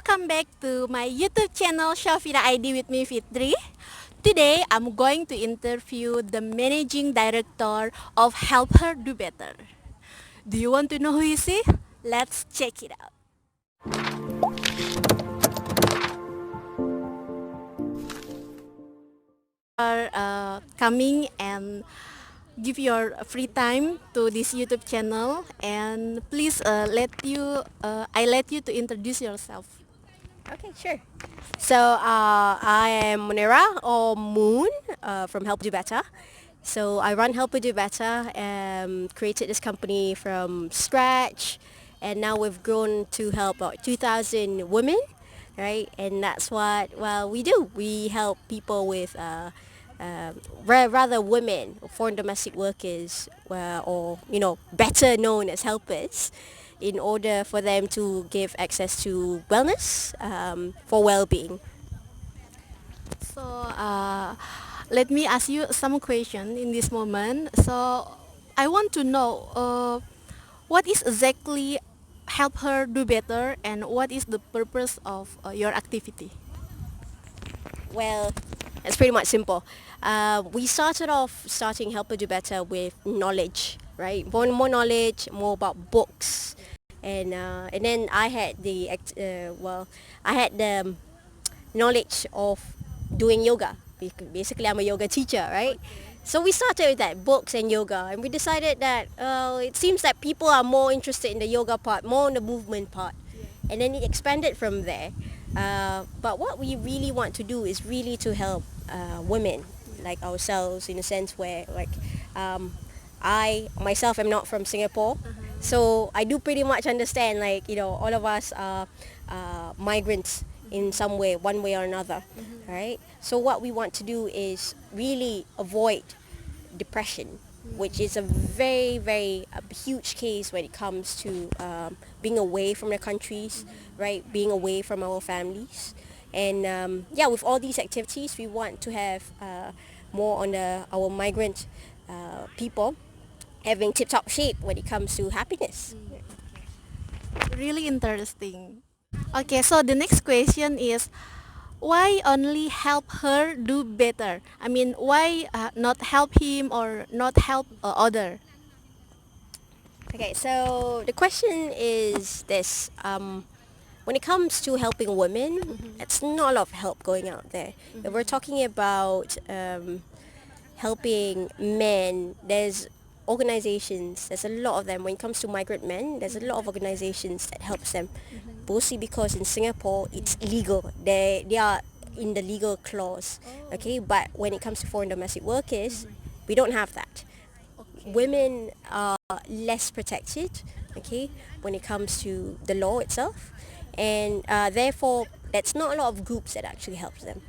Welcome back to my YouTube channel Shafira ID with me Fitri. Today I'm going to interview the managing director of HELPHER Do Better. Do you want to know who is he? Let's check it out. Coming and give your free time to this YouTube channel, and please I let you to introduce yourself. Okay, sure. So I am Munira or Moon from Help Do Better. So I run Help Do Better, created this company from scratch, and now we've grown to help about 2,000 women, right? And that's what we do. We help people with rather women, foreign domestic workers, or better known as helpers, in order for them to give access to wellness for well-being. So let me ask you some question in this moment. So I want to know what is exactly Help Her Do Better, and what is the purpose of your activity? Well, it's pretty much simple. We started off starting Help Her Do Better with knowledge, right? More knowledge, more about books, and then I had I had the knowledge of doing yoga. Basically, I'm a yoga teacher, right? So we started with that, books and yoga, and we decided that it seems that people are more interested in the yoga part, more on the movement part, and then it expanded from there. But what we really want to do is really to help women like ourselves, in a sense where I myself am not from Singapore, so I do pretty much understand, all of us are migrants in some way, one way or another, right? So what we want to do is really avoid depression, which is a very, very huge case when it comes to being away from the countries, right? Being away from our families. And with all these activities, we want to have more on our migrant people having tip-top shape when it comes to happiness. Really interesting. Okay, so the next question is, why only help her do better? I mean, why not help him or not help other? Okay, so the question is this. When it comes to helping women, it's not a lot of help going out there. If we're talking about helping men, there's organizations, there's a lot of them. When it comes to migrant men, there's a lot of organizations that helps them, mostly because in Singapore it's legal. They are in the legal clause, okay? But when it comes to foreign domestic workers, we don't have that. Women are less protected, okay, when it comes to the law itself, and therefore that's not a lot of groups that actually helps them.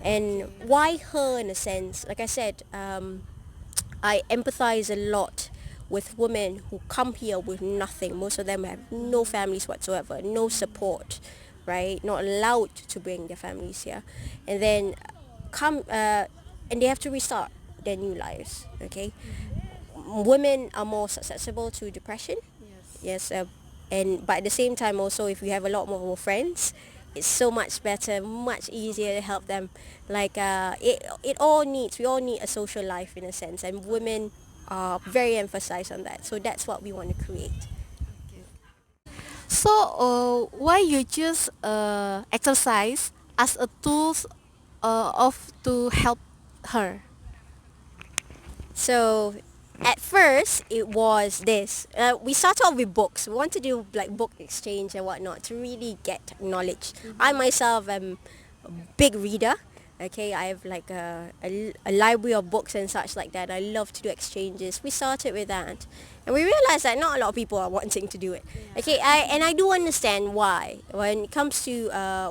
And why her, in a sense, like I said, I empathize a lot with women who come here with nothing. Most of them have no families whatsoever, no support, right? Not allowed to bring their families here, and then and they have to restart their new lives, okay? Women are more susceptible to depression, yes, and but at the same time also, if you have a lot more friends, it's so much better, much easier to help them. We all need a social life, in a sense, and women are very emphasized on that, so that's what we want to create. So why you choose exercise as a tools of to help her? So at first it was this. We started off with books. We want to do like book exchange and whatnot to really get knowledge. I myself am a big reader. Okay, I have like a library of books and such like that. I love to do exchanges. We started with that, and we realized that not a lot of people are wanting to do it. Okay, I do understand why. When it comes to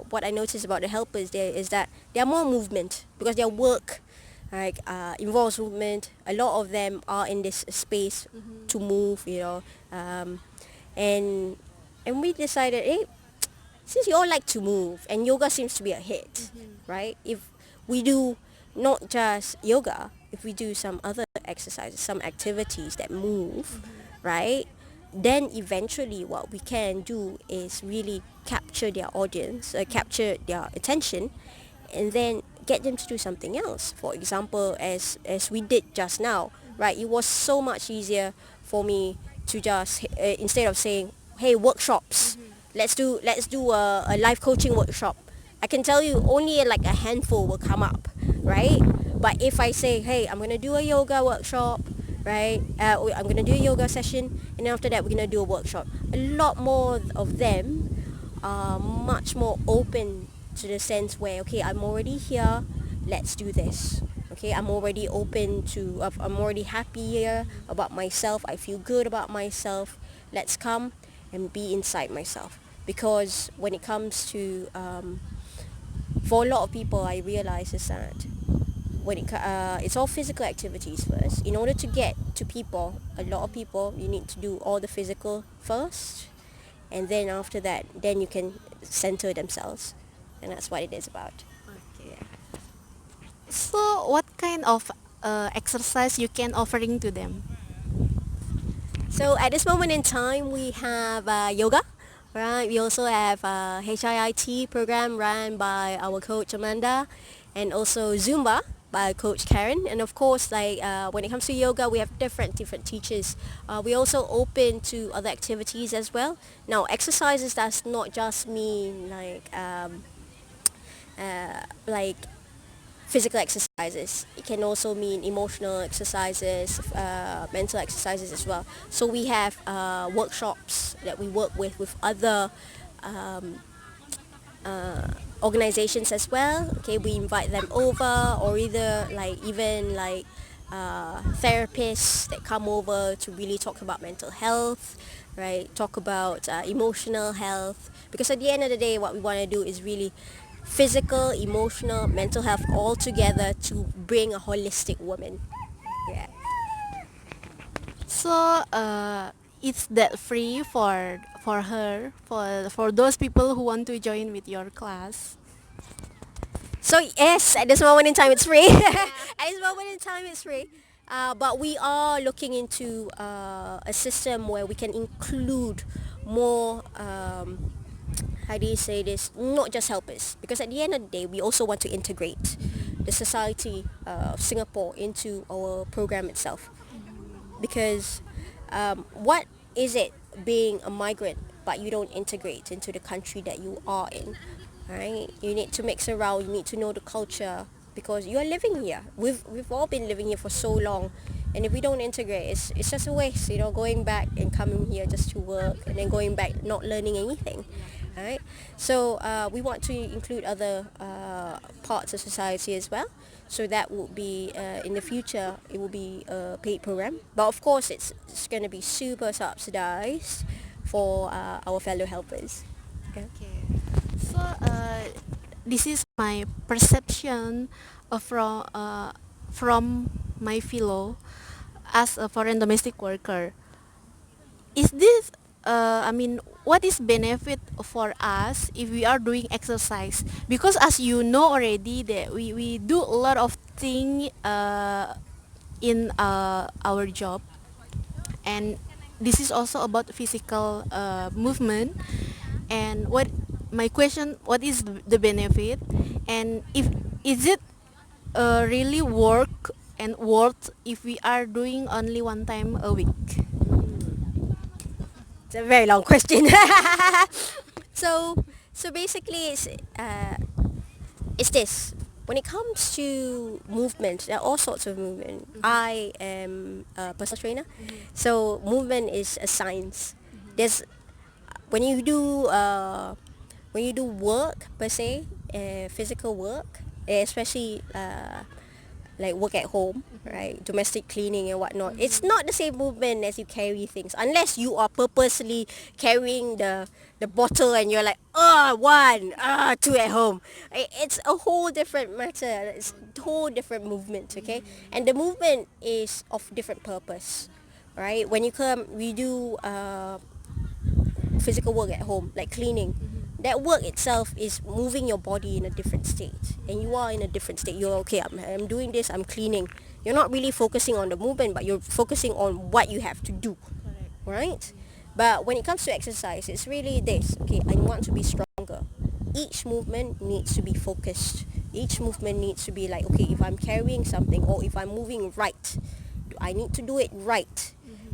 what I noticed about the helpers, there is that they are more movement because their work involves movement. A lot of them are in this space to move, and we decided, hey, since you all like to move and yoga seems to be a hit, right? If we do not just yoga, if we do some other exercises, some activities that move, right? Then eventually what we can do is really capture capture their audience, capture their attention, and then get them to do something else. For example, as we did just now, right? It was so much easier for me to just instead of saying, "Hey, workshops, let's do a live coaching workshop." I can tell you only like a handful will come up, right? But if I say, "Hey, I'm gonna do a yoga workshop," right? I'm gonna do a yoga session, and then after that we're gonna do a workshop. A lot more of them are much more open to the sense where, okay, I'm already here, let's do this. Okay, I'm already open to, I'm already happy here about myself, I feel good about myself, let's come and be inside myself. Because when it comes to, for a lot of people, I realize is that it's all physical activities first. In order to get to people, a lot of people, you need to do all the physical first, and then after that, then you can center themselves, and that's what it is about. Okay. So what kind of exercise you can offering to them? So at this moment in time, we have yoga, right? We also have HIIT program run by our coach Amanda, and also Zumba by Coach Karen. And of course, like when it comes to yoga, we have different teachers. We also open to other activities as well. Now, exercises does not just mean like physical exercises. It can also mean emotional exercises, mental exercises as well. So we have workshops that we work with other organizations as well. Okay, we invite them over, or either like even like therapists that come over to really talk about mental health, right? Talk about emotional health. Because at the end of the day, what we want to do is really physical, emotional, mental health all together to bring a holistic woman. Yeah. So it's that free for her for those people who want to join with your class. So yes, at this moment in time, it's free. At this moment in time, it's free. But we are looking into a system where we can include more. How do you say this? Not just helpers, because at the end of the day, we also want to integrate the society of Singapore into our program itself. Because what is it being a migrant but you don't integrate into the country that you are in, right? You need to mix around, you need to know the culture, because you are living here. We've all been living here for so long, and if we don't integrate, it's just a waste, going back and coming here just to work and then going back not learning anything, right? So we want to include other parts of society as well. So that would be in the future, it will be a paid program. But of course, it's going to be super subsidized for our fellow helpers. Okay. Okay. So this is my perception from my fellow as a foreign domestic worker. Is this I mean, what is benefit for us if we are doing exercise? Because as you know already that we do a lot of thing in our job, and this is also about physical movement. And my question, what is the benefit, and if is it really work and worth if we are doing only one time a week? It's a very long question. so so basically, it's this. When it comes to movement, there are all sorts of movement. I am a personal trainer, so movement is a science. There's when you do work per se, physical work, especially like work at home, right? Domestic cleaning and whatnot. It's not the same movement as you carry things, unless you are purposely carrying the bottle and you're like, one, two at home. It's a whole different matter. It's a whole different movement, okay? And the movement is of different purpose, right? When you come, we do physical work at home, like cleaning. That work itself is moving your body in a different state, and you are in a different state. You're okay, I'm doing this, I'm cleaning. You're not really focusing on the movement, but you're focusing on what you have to do. Correct. Right? But when it comes to exercise, it's really this. Okay, I want to be stronger. each movement needs to be focused. Each movement needs to be like, okay, if I'm carrying something or if I'm moving right, I need to do it right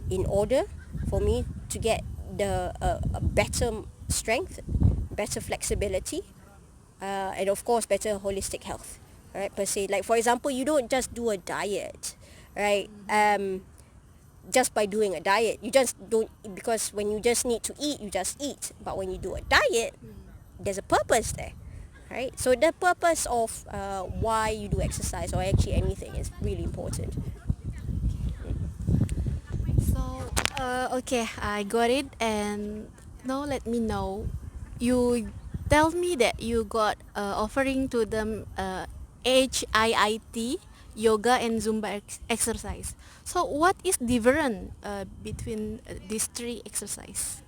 in order for me to get the a better strength, better flexibility, and of course better holistic health, right, per se. Like for example, you don't just do a diet, right? Just by doing a diet, you just don't, because when you just need to eat, you just eat. But when you do a diet, there's a purpose there, right? So the purpose of why you do exercise or actually anything is really important. So, okay, I got it. And now let me know. You tell me that you got offering to them HIIT, yoga and Zumba exercise. So, what is different between these three exercise?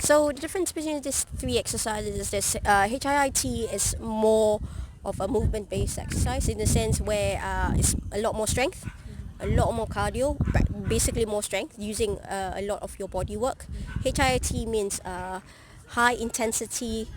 So the difference between these three exercises is this: HIIT is more of a movement-based exercise in the sense where it's a lot more strength, a lot more cardio, basically more strength using a lot of your body work. HIIT means high intensity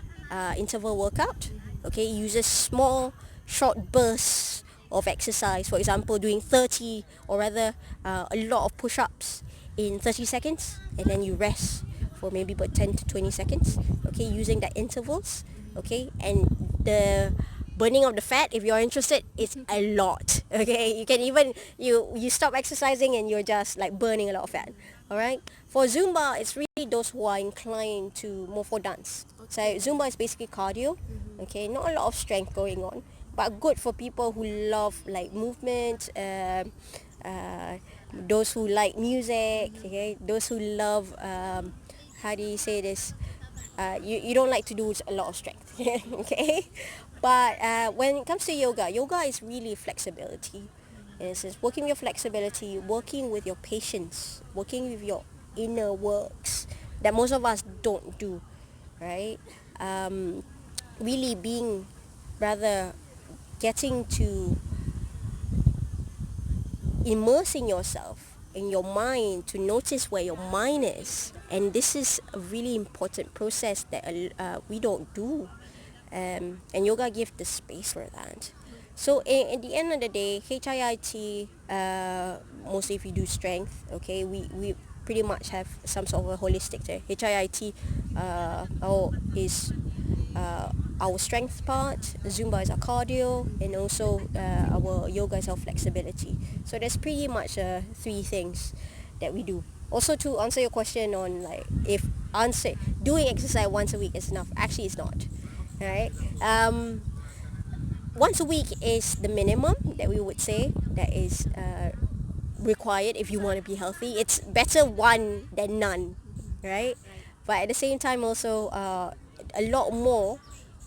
interval workout. Okay, it uses small, short bursts of exercise. For example, doing 30 or rather a lot of push-ups in 30 seconds, and then you rest for maybe about 10 to 20 seconds, okay, using the intervals, okay, and the burning of the fat, if you're interested, it's a lot, okay. You can even, you stop exercising and you're just like burning a lot of fat, all right. For Zumba, it's really those who are inclined to more for dance. So Zumba is basically cardio, okay, not a lot of strength going on, but good for people who love like movement, those who like music, okay, those who love how do you say this? You don't like to do a lot of strength, okay? But when it comes to yoga, yoga is really flexibility. And it's just working with your flexibility, working with your patience, working with your inner works that most of us don't do, right? Really being rather getting to immersing yourself in your mind to notice where your mind is, and this is a really important process that we don't do, and yoga gives the space for that. So at the end of the day, HIIT, mostly if you do strength, okay, we pretty much have some sort of a holistic there. HIIT is our strength part, Zumba is our cardio, and also our yoga is our flexibility. So that's pretty much three things that we do. Also, to answer your question on like if answer doing exercise once a week is enough, actually it's not. Right? Once a week is the minimum that we would say that is required if you want to be healthy. It's better one than none, right? But at the same time, also a lot more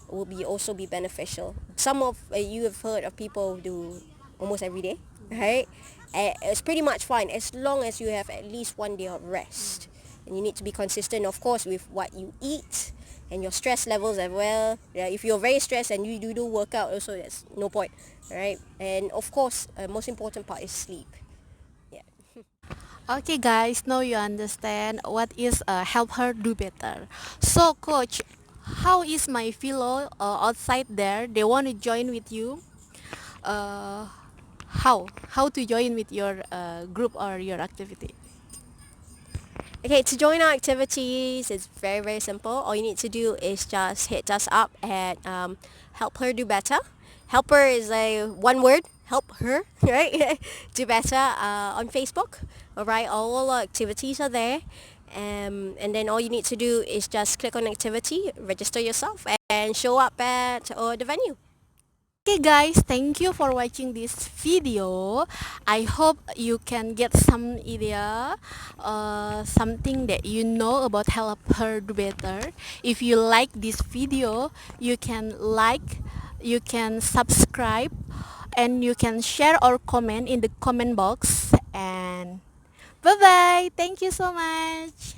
will be also be beneficial. Some of you have heard of people do almost every day, right? It's pretty much fine as long as you have at least one day of rest. And you need to be consistent, of course, with what you eat and your stress levels as well. Yeah, if you're very stressed and you do workout, also that's no point, right? And of course, most important part is sleep. Yeah. Okay, guys, now you understand what is help her do better. So, coach, how is my fellow outside there? They want to join with you. Uh, how to join with your group or your activity? Okay, to join our activities, it's very, very simple. All you need to do is just hit us up at Help Her Do Better. Helper is a one word, help her, right? Do better on Facebook. All right, all our activities are there. And then all you need to do is just click on activity, register yourself, and show up at the venue. Okay guys, thank you for watching this video. I hope you can get some idea, something that you know about help her do better. If you like this video, you can like, you can subscribe, and you can share or comment in the comment box. And bye bye. Thank you so much.